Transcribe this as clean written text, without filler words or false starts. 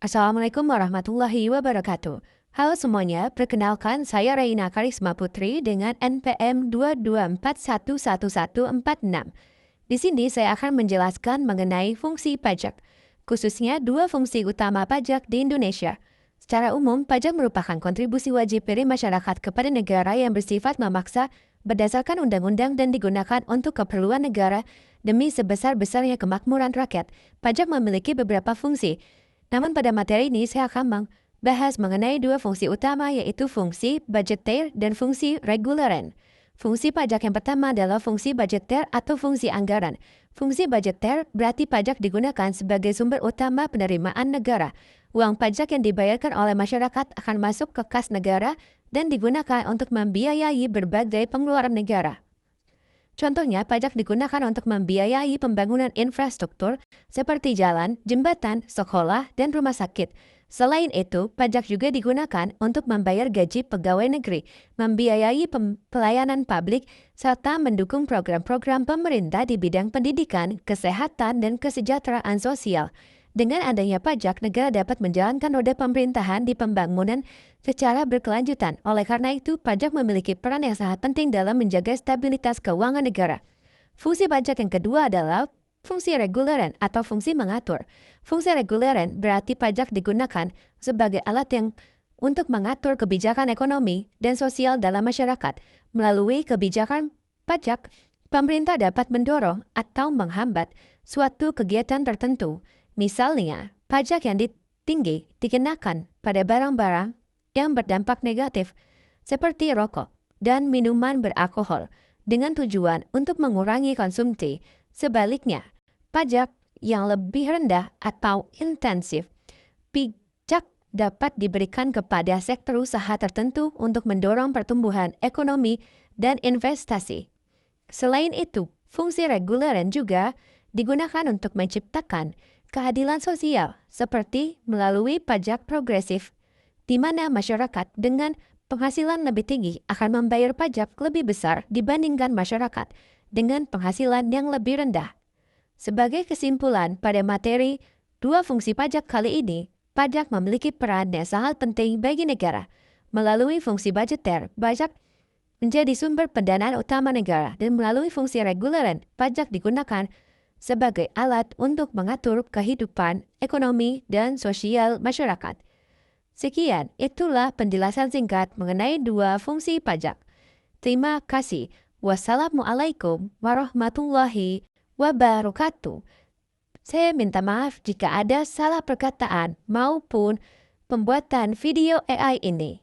Assalamualaikum warahmatullahi wabarakatuh. Halo semuanya, perkenalkan saya Reina Karisma Putri dengan NPM 2241146. Di sini saya akan menjelaskan mengenai fungsi pajak, khususnya dua fungsi utama pajak di Indonesia. Secara umum, pajak merupakan kontribusi wajib dari masyarakat kepada negara yang bersifat memaksa berdasarkan undang-undang dan digunakan untuk keperluan negara demi sebesar-besarnya kemakmuran rakyat. Pajak memiliki beberapa fungsi. Namun pada materi ini saya akan membahas mengenai dua fungsi utama yaitu fungsi budgeter dan fungsi reguleran. Fungsi pajak yang pertama adalah fungsi budgeter atau fungsi anggaran. Fungsi budgeter berarti pajak digunakan sebagai sumber utama penerimaan negara. Uang pajak yang dibayarkan oleh masyarakat akan masuk ke kas negara dan digunakan untuk membiayai berbagai pengeluaran negara. Contohnya, pajak digunakan untuk membiayai pembangunan infrastruktur seperti jalan, jembatan, sekolah, dan rumah sakit. Selain itu, pajak juga digunakan untuk membayar gaji pegawai negeri, membiayai pelayanan publik, serta mendukung program-program pemerintah di bidang pendidikan, kesehatan, dan kesejahteraan sosial. Dengan adanya pajak, negara dapat menjalankan roda pemerintahan di pembangunan secara berkelanjutan. Oleh karena itu, pajak memiliki peran yang sangat penting dalam menjaga stabilitas keuangan negara. Fungsi pajak yang kedua adalah fungsi reguleran atau fungsi mengatur. Fungsi reguleran berarti pajak digunakan sebagai alat yang untuk mengatur kebijakan ekonomi dan sosial dalam masyarakat. Melalui kebijakan pajak, pemerintah dapat mendorong atau menghambat suatu kegiatan tertentu. Misalnya, pajak yang tinggi dikenakan pada barang-barang yang berdampak negatif seperti rokok dan minuman beralkohol dengan tujuan untuk mengurangi konsumsi. Sebaliknya, pajak yang lebih rendah atau intensif pajak dapat diberikan kepada sektor usaha tertentu untuk mendorong pertumbuhan ekonomi dan investasi. Selain itu, fungsi reguleran juga digunakan untuk menciptakan keadilan sosial seperti melalui pajak progresif, di mana masyarakat dengan penghasilan lebih tinggi akan membayar pajak lebih besar dibandingkan masyarakat dengan penghasilan yang lebih rendah. Sebagai kesimpulan pada materi dua fungsi pajak kali ini, pajak memiliki peran yang sangat penting bagi negara. Melalui fungsi budgeter, pajak menjadi sumber pendanaan utama negara dan melalui fungsi reguleran, pajak digunakan sebagai alat untuk mengatur kehidupan ekonomi dan sosial masyarakat. Sekian, itulah penjelasan singkat mengenai dua fungsi pajak. Terima kasih. Wassalamualaikum warahmatullahi wabarakatuh. Saya minta maaf jika ada salah perkataan maupun pembuatan video AI ini.